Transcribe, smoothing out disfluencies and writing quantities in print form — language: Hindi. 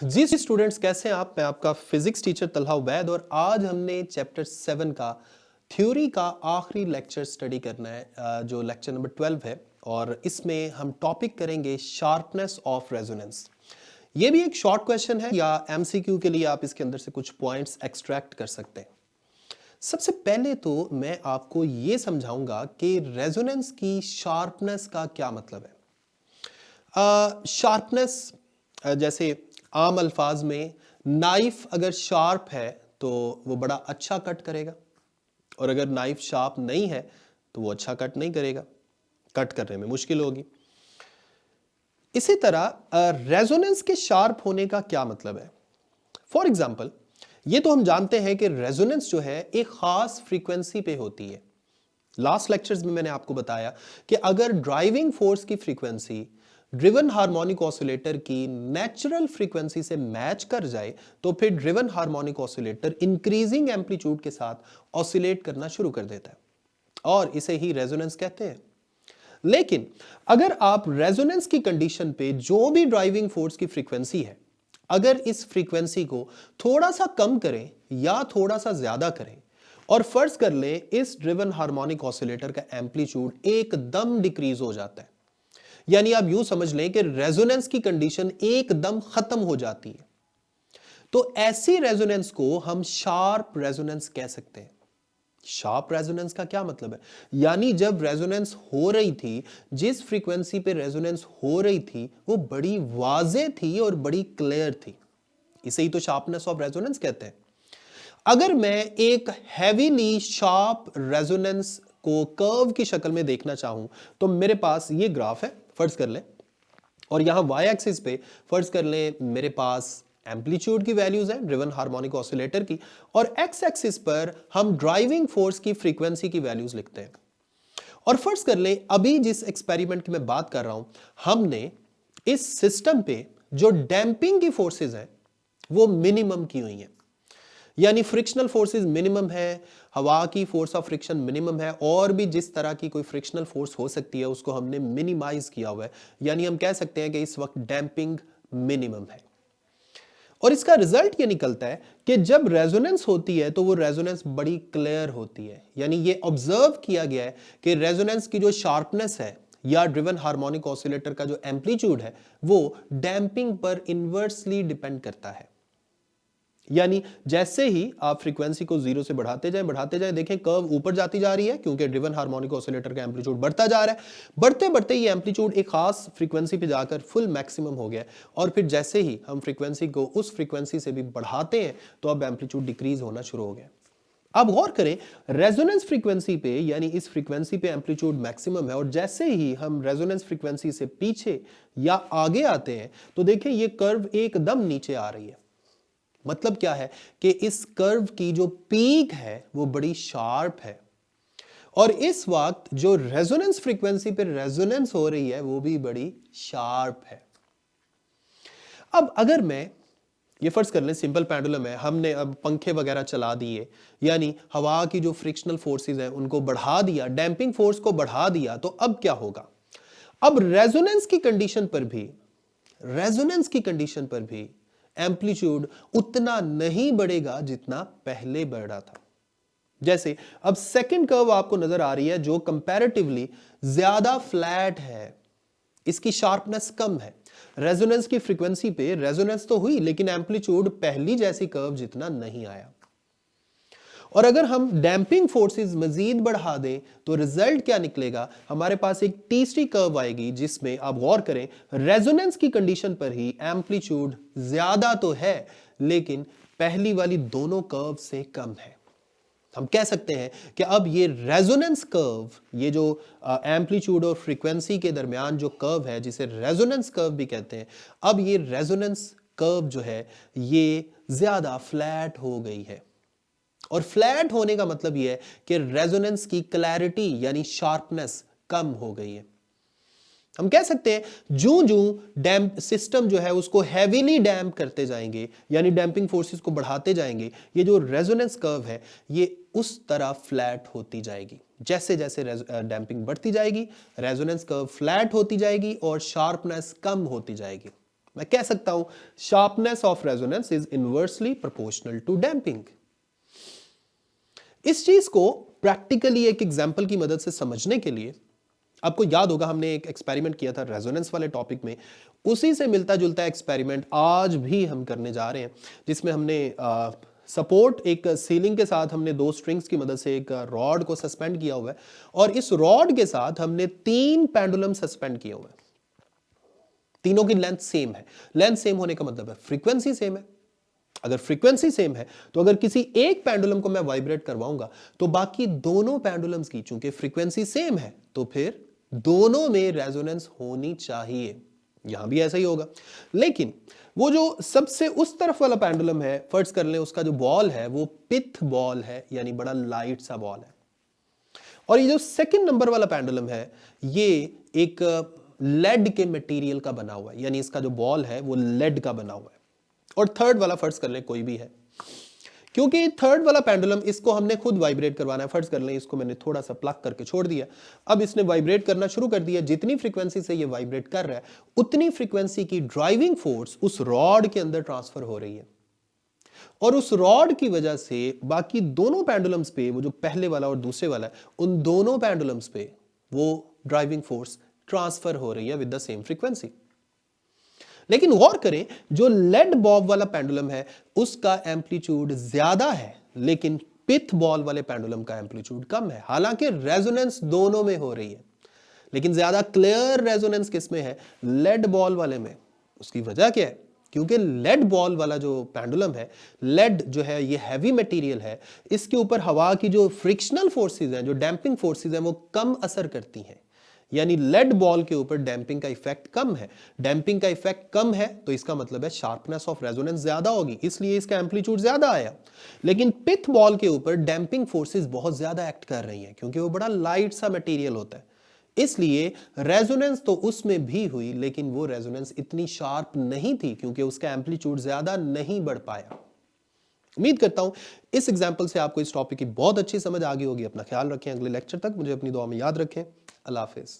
जी स्टूडेंट्स, कैसे हैं आप? मैं आपका फिजिक्स टीचर तलहा उबैद और आज हमने चैप्टर 7 का थ्योरी का आखिरी लेक्चर स्टडी करना है, जो लेक्चर नंबर 12 है। और इसमें हम टॉपिक करेंगे शार्पनेस ऑफ रेजोनेंस। ये भी एक शॉर्ट क्वेश्चन है या एमसीक्यू के लिए आप इसके अंदर से कुछ पॉइंट्स एक्सट्रैक्ट कर सकते हैं। सबसे पहले तो मैं आपको ये समझाऊंगा कि रेजोनेंस की शार्पनेस का क्या मतलब है। शार्पनेस, जैसे आम अल्फाज में नाइफ अगर शार्प है तो वो बड़ा अच्छा कट करेगा, और अगर नाइफ शार्प नहीं है तो वो अच्छा कट नहीं करेगा, कट करने में मुश्किल होगी। इसी तरह रेजोनेंस के शार्प होने का क्या मतलब है। फॉर एग्जाम्पल, ये तो हम जानते हैं कि रेजोनेंस जो है एक खास फ्रीक्वेंसी पे होती है। लास्ट लेक्चर्स में मैंने आपको बताया कि अगर ड्राइविंग फोर्स की फ्रीक्वेंसी ड्रिवन हार्मोनिक ऑसिलेटर की नेचुरल फ्रीक्वेंसी से मैच कर जाए तो फिर driven harmonic oscillator increasing amplitude के साथ ऑसिलेट करना शुरू कर देता है, और इसे ही रेजोनेंस कहते हैं। लेकिन अगर आप रेजोनेंस की कंडीशन पे जो भी ड्राइविंग फोर्स की फ्रीक्वेंसी है, अगर इस फ्रीक्वेंसी को थोड़ा सा कम करें या थोड़ा सा ज्यादा करें, और फर्ज कर ले इस ड्रिवन हार्मोनिक ऑसिलेटर का एम्पलीट्यूड एकदम डिक्रीज हो जाता है, यानी आप यूं समझ लें कि रेजोनेंस की कंडीशन एकदम खत्म हो जाती है, तो ऐसी रेजोनेंस को हम शार्प रेजोनेंस कह सकते हैं। शार्प रेजोनेंस का क्या मतलब है? यानी जब रेजोनेंस हो रही थी, जिस फ्रीक्वेंसी पे रेजोनेंस हो रही थी वो बड़ी वाजे थी और बड़ी क्लियर थी। इसे ही तो शार्पनेस ऑफ रेजोनेंस कहते हैं। अगर मैं एक हैवीली शार्प रेजोनेंस को कर्व की शक्ल में देखना चाहूं तो मेरे पास ये ग्राफ है, फर्ज कर लें, और यहां वाई एक्सिस पे फर्ज कर लें मेरे पास एम्पलीट्यूड की वैल्यूज हैं ड्रिवन हार्मोनिक ऑसिलेटर की, और एक्स एक्सिस पर हम ड्राइविंग फोर्स की फ्रीक्वेंसी की वैल्यूज लिखते हैं। और फर्ज कर लें अभी जिस एक्सपेरिमेंट की मैं बात कर रहा हूं, हमने इस सिस्टम पे जो डैंपिंग की फोर्सेस हैं वो मिनिमम की हुई हैं, यानी फ्रिक्शनल फोर्सेस मिनिमम है, हवा की फोर्स ऑफ फ्रिक्शन मिनिमम है, और भी जिस तरह की कोई फ्रिक्शनल फोर्स हो सकती है उसको हमने मिनिमाइज किया हुआ है। यानी हम कह सकते हैं कि इस वक्त डैंपिंग मिनिमम है। और इसका रिजल्ट ये निकलता है कि जब रेजोनेंस होती है तो वो रेजोनेंस बड़ी क्लियर होती है। यानी ये ऑब्जर्व किया गया है कि रेजोनेंस की जो शार्पनेस है या ड्रिवन हार्मोनिक ऑसिलेटर का जो एम्पलीट्यूड है वो डैंपिंग पर इनवर्सली डिपेंड करता है। यानी जैसे ही आप फ्रीक्वेंसी को जीरो से बढ़ाते जाएं, देखें कर्व ऊपर जाती जा रही है क्योंकि ड्रिवन हार्मोनिक ऑसिलेटर का एम्पलीट्यूड बढ़ता जा रहा है। बढ़ते बढ़ते ये एम्पलीट्यूड एक खास फ्रीक्वेंसी पे जाकर फुल मैक्सिमम हो गया, और फिर जैसे ही हम फ्रीक्वेंसी को उस फ्रीक्वेंसी से भी बढ़ाते हैं तो अब एम्पलीट्यूड डिक्रीज होना शुरू हो गया। अब गौर करें, रेजोनेंस फ्रीक्वेंसी पे यानी इस फ्रीक्वेंसी पे एम्पलीट्यूड मैक्सिमम है, और जैसे ही हम रेजोनेंस फ्रीक्वेंसी से पीछे या आगे आते हैं तो देखें ये कर्व एकदम नीचे आ रही है। मतलब क्या है कि इस कर्व की जो पीक है वो बड़ी शार्प है, और इस वक्त जो रेजोनेंस फ्रीक्वेंसी पे रेजोनेंस हो रही है वो भी बड़ी शार्प है। अब अगर मैं ये फर्ज कर लें सिंपल पेंडुलम है, हमने अब पंखे वगैरह चला दिए, यानी हवा की जो फ्रिक्शनल फोर्सेस हैं उनको बढ़ा दिया, डैंपिंग फोर्स को बढ़ा दिया, तो अब क्या होगा? अब रेजोनेंस की कंडीशन पर भी एम्पलीट्यूड उतना नहीं बढ़ेगा जितना पहले बढ़ा था। जैसे अब सेकंड कर्व आपको नजर आ रही है जो कंपैरेटिवली ज्यादा फ्लैट है, इसकी शार्पनेस कम है। रेजोनेंस की फ्रीक्वेंसी पे रेजोनेंस तो हुई लेकिन एम्पलीट्यूड पहली जैसी कर्व जितना नहीं आया। और अगर हम डैंपिंग फोर्सेस मजीद बढ़ा दें तो रिजल्ट क्या निकलेगा? हमारे पास एक तीसरी कर्व आएगी जिसमें आप गौर करें, रेजोनेंस की कंडीशन पर ही एम्पलीट्यूड ज्यादा तो है लेकिन पहली वाली दोनों कर्व से कम है। हम कह सकते हैं कि अब ये रेजोनेंस कर्व, ये जो एम्पलीट्यूड और फ्रीक्वेंसी के दरमियान जो कर्व है जिसे रेजोनेंस कर्व भी कहते हैं, अब ये रेजोनेंस कर्व जो है ये ज्यादा फ्लैट हो गई है। और फ्लैट होने का मतलब यह है कि रेजोनेंस की क्लैरिटी यानी शार्पनेस कम हो गई है। हम कह सकते हैं जूं जूं डैम्प सिस्टम जो है उसको हैवीली डैम्प करते जाएंगे, यानी डैम्पिंग फोर्सेस को बढ़ाते जाएंगे, ये जो रेजोनेंस कर्व है ये उस तरह फ्लैट होती जाएगी। जैसे जैसे डैम्पिंग बढ़ती जाएगी रेजोनेंस कर्व फ्लैट होती जाएगी और शार्पनेस कम होती जाएगी। मैं कह सकता हूं sharpness of resonance is inversely proportional to damping. इस चीज को प्रैक्टिकली एक एग्जांपल की मदद से समझने के लिए आपको याद होगा हमने एक एक्सपेरिमेंट किया था रेजोनेंस वाले टॉपिक में, उसी से मिलता जुलता एक्सपेरिमेंट आज भी हम करने जा रहे हैं, जिसमें हमने सपोर्ट एक सीलिंग के साथ हमने 2 स्ट्रिंग्स की मदद से एक रॉड को सस्पेंड किया हुआ है और इस रॉड के साथ हमने 3 पेंडुलम सस्पेंड किए हुए हैं। तीनों की लेंथ सेम है। लेंथ सेम होने का मतलब है फ्रीक्वेंसी सेम है। अगर फ्रीक्वेंसी सेम है तो अगर किसी एक पेंडुलम को मैं वाइब्रेट करवाऊंगा तो बाकी दोनों पेंडुलम्स की चूंकि फ्रीक्वेंसी सेम है तो फिर दोनों में रेजोनेंस होनी चाहिए। यहां भी ऐसा ही होगा। लेकिन वो जो सबसे उस तरफ वाला पेंडुलम है, फर्ज कर लें उसका जो बॉल है वो पिथ बॉल है, यानी बड़ा लाइट सा बॉल है, और ये जो सेकंड नंबर वाला पेंडुलम है ये एक लेड के मटेरियल का बना हुआ है, यानी इसका जो बॉल है वो लेड का बना हुआ है। और थर्ड वाला फर्ज कर लें कोई भी है, क्योंकि थर्ड वाला पेंडुलम इसको हमने खुद वाइब्रेट करवाना है। फर्ज कर लें इसको मैंने थोड़ा सा प्लग करके छोड़ दिया, अब इसने वाइब्रेट करना शुरू कर दिया। जितनी फ्रीक्वेंसी से ये वाइब्रेट कर रहा है उतनी फ्रीक्वेंसी की ड्राइविंग फोर्स उस रॉड के अंदर ट्रांसफर हो रही है, और उस रॉड की वजह से बाकी दोनों पेंडुलम्स पे, वो जो पहले वाला और दूसरे वाला है, उन दोनों पेंडुलम्स पे वो ड्राइविंग फोर्स ट्रांसफर हो रही है विद द सेम फ्रीक्वेंसी। लेकिन गौर करें जो लेड बॉब वाला पेंडुलम है उसका एम्पलीट्यूड ज्यादा है, लेकिन पिथ बॉल वाले पेंडुलम का एम्पलीट्यूड कम है। हालांकि रेजोनेंस दोनों में हो रही है, लेकिन ज्यादा क्लियर रेजोनेंस किसमें है? लेड बॉल वाले में। उसकी वजह क्या है? क्योंकि लेड बॉल वाला जो पेंडुलम है, लेड जो है ये हैवी मटेरियल है, इसके ऊपर हवा की जो फ्रिक्शनल फोर्सेस हैं, जो डैम्पिंग फोर्सेस हैं, वो कम असर करती हैं। यानी लेड बॉल के ऊपर डैम्पिंग का इफेक्ट कम है। डैम्पिंग का इफेक्ट कम है तो इसका मतलब है शार्पनेस ऑफ रेजोनेंस ज्यादा होगी, इसलिए इसका एम्पलीट्यूड ज्यादा आया। लेकिन पिथ बॉल के ऊपर डैम्पिंग फोर्सेस बहुत ज्यादा एक्ट कर रही हैं, क्योंकि वो बड़ा लाइट सा मटेरियल होता है, इसलिए रेजोनेंस तो उसमें भी हुई, लेकिन वो रेजोनेंस इतनी शार्प नहीं थी क्योंकि उसका एम्पलीट्यूड ज्यादा नहीं बढ़ पाया। उम्मीद करता हूं इस एग्जांपल से आपको इस टॉपिक की बहुत अच्छी समझ आ गई होगी। अपना ख्याल रखें, अगले लेक्चर तक मुझे अपनी दुआ में याद रखें। अल्लाह हाफिज।